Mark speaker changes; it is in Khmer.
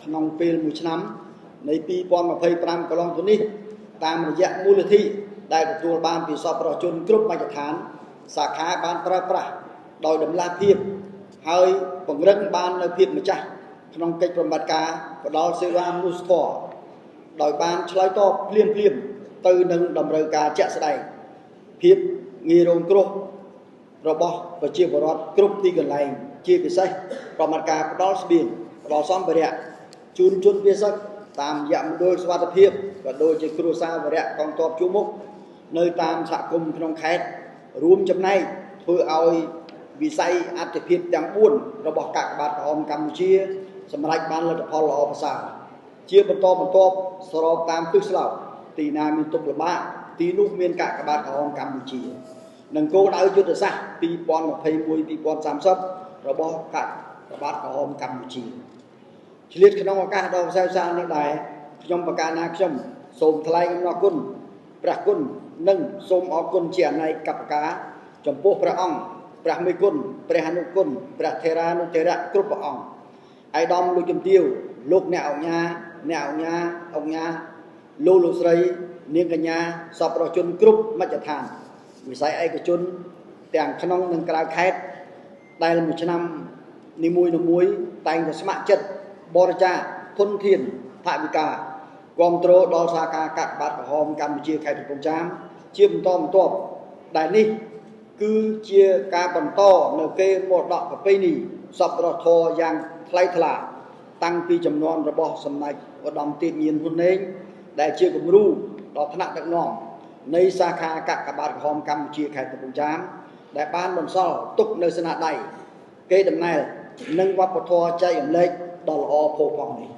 Speaker 1: ក្នុងពេលមួយឆ្នាំនៃ2025កន្លងទៅនេះតាមរយៈមូលនិធិដែលទទួលបានពីសប្បុរសជនគ្រប់មជ្ឈដ្ឋានសាខាបានប្រើប្រាស់ដោយដំណាភាពហើយពង្រឹងបាននូវភាពម្ចាស់ក្នុងកិច្ចប្រតិបត្តិការផ្តល់សេវាមនុស្សធម៌ដោយបានឆ្លើយតបភ្លាមទៅនឹងតម្រូវការជាក់ស្ដែងភាពងាយរងគ្រោះរបស់ប្រជាពលរដ្ឋគ្រប់ទីកន្លែងជាពិសេសប្រតិបត្តិការផ្តល់ស្បៀងផ្តល់សម្ភារៈជូនជនពិសេសតាមរយៈមណ្ឌលសុវត្ថិភាពក៏ដូចជាគ្រួសារវរៈកងទ័ពជួរមុខនៅតាមសហគមន៍ក្នុងខេត្តរួមចំណែកធ្វើឲ្យវិស័យអត្ថិភាពទាំង4របស់កាកបាទក្រហមកម្ពុជាសម្រេចបានលទ្ធផលល្អប្រសើរជាបន្តបន្ទាប់ស្របតាមទិសស្លោកទីណាមានទុក្ខលំបាកទីនោះមានកាកបាទក្រហមកម្ពុជានិងគោលដៅយុទ្ធសាស្ត្រ2021-2030របស់កាកបាទក្រហមកម្ពុជាឆ្លៀតក្នុងឱកាសដ៏វិសេសវិសាលនេះដែរខ្ញុំបកណាខ្ញុំសូមថ្លែងអំណរគុណព្រះគុណនិងសូមអរគុណជាអនេកប្បការចំពោះព្រះអង្គព្រះមេគុណព្រះអនុគុណព្រះថេរានុថេរៈគ្រប់ព្រះអង្គឯកឧត្តមលោកជំទាវលោកអ្នកអង្គញាលោកស្រីនាងកញ្ញាសប្បុរសជនគ្រប់មជ្ឈដ្ឋានវិស័យឯកជនទាំងក្នុងនិងក្រៅខេត្តដែលមួយឆ្នាំនីមួយតែងតែស្ម័គ្រចិត្តបរិច្ចាគធនធានថវិកាគាំទ្រដល់សាខាកាកបាទក្រហមកម្ពុជាខេត្តកំពង់ចាមជាបន្តបន្ទាប់ដែលនេះគឺជាការបន្តនៅគេមរតកប្រពៃណីសប្បុរសធម៌យ៉ាងថ្លៃថ្លាតាំងពីចំនួនរបស់សម្ដេចឧត្តមទេពញាណហ៊ុនម៉ាណែតដែលជាគំរូដល់ថ្នាក់ដឹកនាំនៃសាខាកាកបាទក្រហមកម្ពុជាខេត្តកំពង់ចាមដែលបានបន្សល់ទុកនៅស្នាដៃកេរដំណែលនិងវប្បធម៌ចែករំលែកដ៏ល្អផូរផង់នេះ